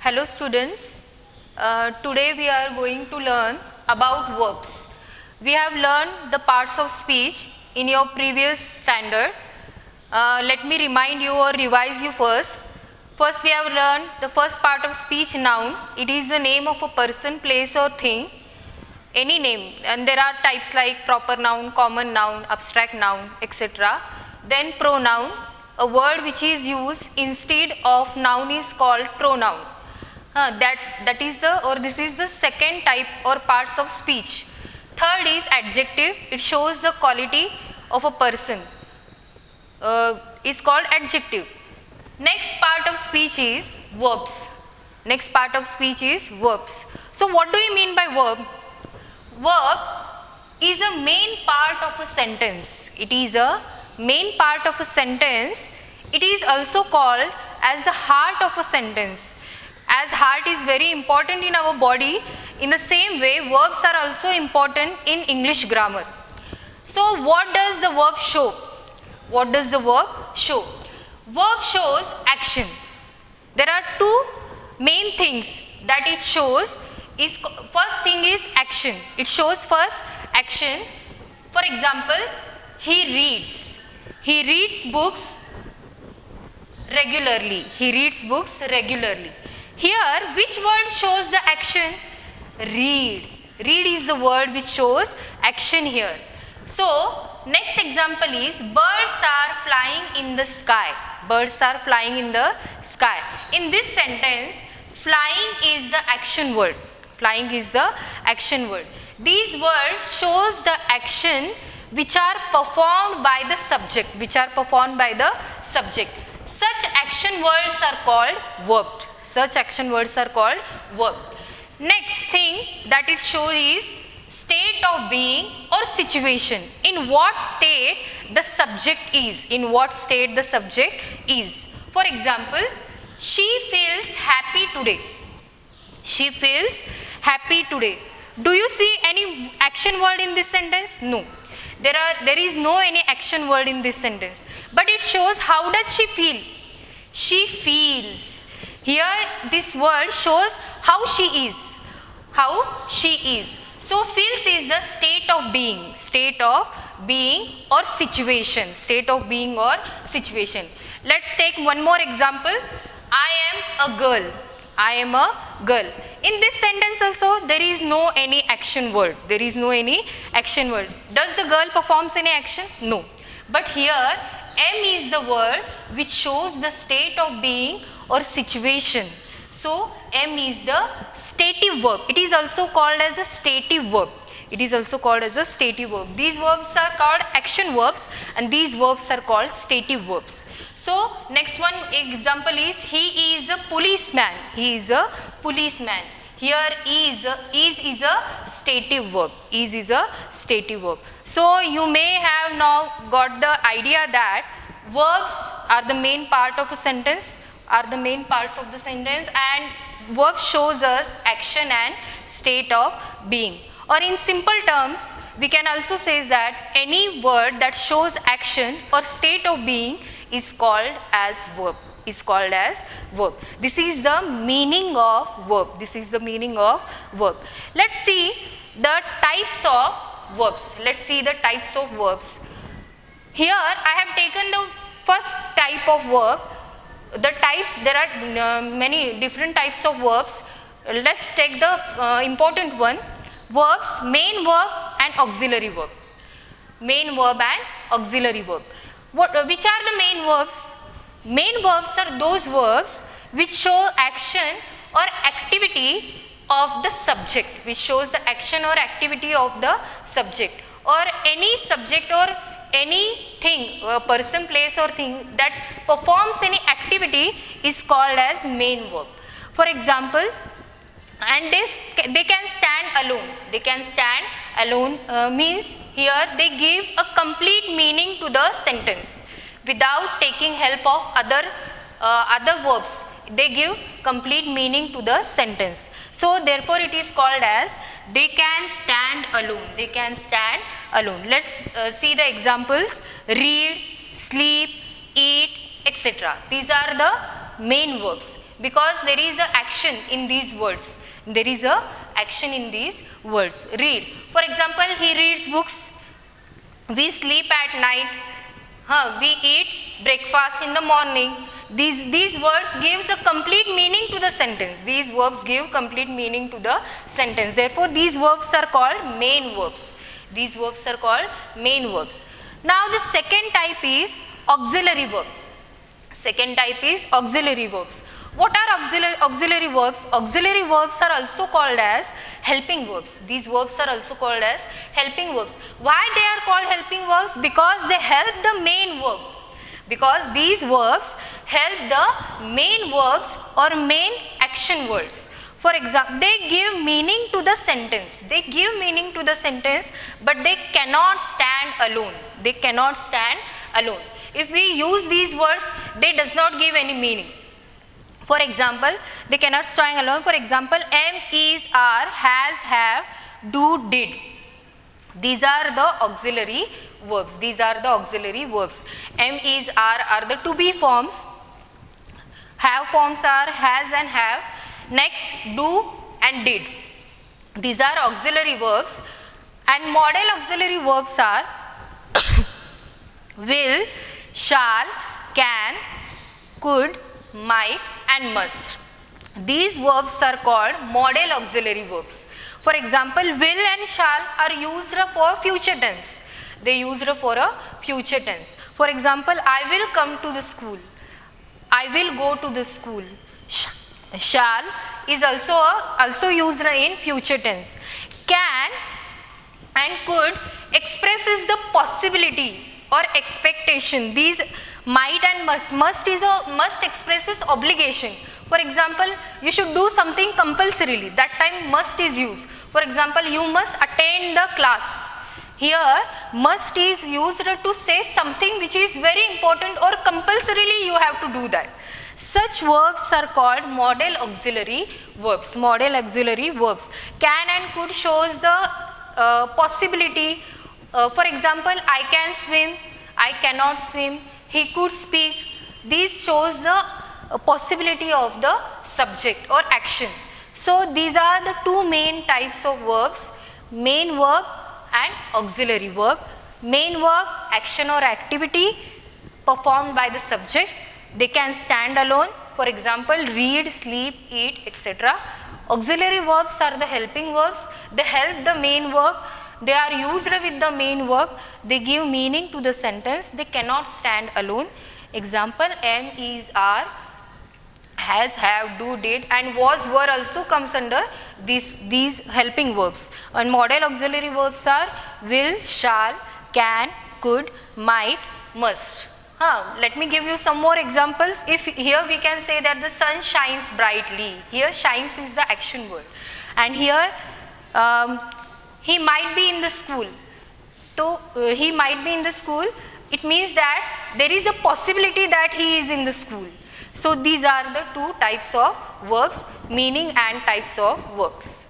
Hello students, today we are going to learn about verbs. We have learned the parts of speech in your previous standard. Let me remind you or revise you first. First we have learned the first part of speech, noun. It is the name of a person, place or thing, any name, and there are types like proper noun, common noun, abstract noun, etc. Then pronoun, a word which is used instead of noun is called pronoun. This is the second type or parts of speech. Third is adjective. It shows the quality of a person. Is called adjective. Next part of speech is verbs. Next part of speech is verbs. So what do you mean by verb? Verb is a main part of a sentence. It is a main part of a sentence. It is also called as the heart of a sentence. As heart is very important in our body, in the same way verbs are also important in English grammar. So what does the verb show? What does the verb show? Verb shows action. There are two main things that it shows. First thing is action. It shows first action. For example, he reads. He reads books regularly. He reads books regularly. Here, which word shows the action? Read. Read is the word which shows action here. So, next example is birds are flying in the sky. Birds are flying in the sky. In this sentence, flying is the action word. Flying is the action word. These words shows the action which are performed by the subject. Which are performed by the subject. Such action words are called verb. Such action words are called verb. Next thing that it shows is state of being or situation. In what state the subject is. In what state the subject is. For example, she feels happy today. She feels happy today. Do you see any action word in this sentence? No. There is no any action word in this sentence. But it shows how does she feel. She feels. Here this word shows how she is. How she is. So feels is the state of being. State of being or situation. State of being or situation. Let's take one more example. I am a girl. I am a girl. In this sentence also there is no any action word. There is no any action word. Does the girl performs any action? No. But here am is the word which shows the state of being or situation. So am is the stative verb. It is also called as a stative verb. It is also called as a stative verb. These verbs are called action verbs and these verbs are called stative verbs. So next one example is he is a policeman. He is a policeman. Here is a stative verb. Is a stative verb. So you may have now got the idea that verbs are the main part of a sentence, are the main parts of the sentence, and verb shows us action and state of being. Or in simple terms, we can also say that any word that shows action or state of being is called as verb. Is called as verb. This is the meaning of verb. This is the meaning of verb. Let's see the types of verbs. Let's see the types of verbs. Here I have taken the first type of verb. The types, there are many different types of verbs. Let's take the important one. Verbs, main verb and auxiliary verb. Main verb and auxiliary verb. Which are the main verbs? Main verbs are those verbs which show action or activity of the subject. Which shows the action or activity of the subject. Or any subject or anything, a person, place or thing that performs any activity is called as main verb. For example, and they can stand alone. They can stand alone means here they give a complete meaning to the sentence without taking help of other verbs. They give complete meaning to the sentence. So therefore it is called as they can stand alone. They can stand alone. Let's see the examples. Read, sleep, eat, etc. These are the main verbs. because there is a action in these words. There is a action in these words. Read. For example, he reads books. We sleep at night. We eat breakfast in the morning. These words gives a complete meaning to the sentence. These verbs give complete meaning to the sentence. Therefore, these verbs are called main verbs. These verbs are called main verbs. Now, the second type is auxiliary verb. Second type is auxiliary verbs. What are auxiliary verbs? Auxiliary verbs are also called as helping verbs. These verbs are also called as helping verbs. Why they are called helping verbs? Because they help the main verb. Because these verbs help the main verbs or main action words. For example, they give meaning to the sentence. They give meaning to the sentence, but they cannot stand alone. They cannot stand alone. If we use these words, they does not give any meaning. For example, they cannot stand alone. For example, am, is, are, has, have, do, did. These are the auxiliary verbs. These are the auxiliary verbs. Am, is, are the to be forms. Have forms are has and have. Next, do and did. These are auxiliary verbs. And model auxiliary verbs are will, shall, can, could, might and must. These verbs are called model auxiliary verbs. For example, will and shall are used for future tense. They used for a future tense. For example, I will come to the school. I will go to the school. Shall is also used in future tense. Can and could expresses the possibility or expectation. These might and must expresses obligation. For example, you should do something compulsorily. That time must is used. For example, you must attend the class. Here must is used to say something which is very important or compulsorily you have to do that. Such verbs are called model auxiliary verbs. Model auxiliary verbs. Can and could shows the possibility. For example, I can swim, I cannot swim, he could speak. These shows the possibility of the subject or action. So, these are the two main types of verbs, main verb and auxiliary verb. Main verb, action or activity performed by the subject. They can stand alone. For example, read, sleep, eat, etc. Auxiliary verbs are the helping verbs. They help the main verb. They are used with the main verb. They give meaning to the sentence. They cannot stand alone. Example, am, is, are, has, have, do, did and was, were also comes under these helping verbs. And model auxiliary verbs are will, shall, can, could, might, must. Let me give you some more examples. If here we can say that the sun shines brightly. Here shines is the action word. And here he might be in the school. So he might be in the school. It means that there is a possibility that he is in the school. So these are the two types of verbs, meaning and types of verbs.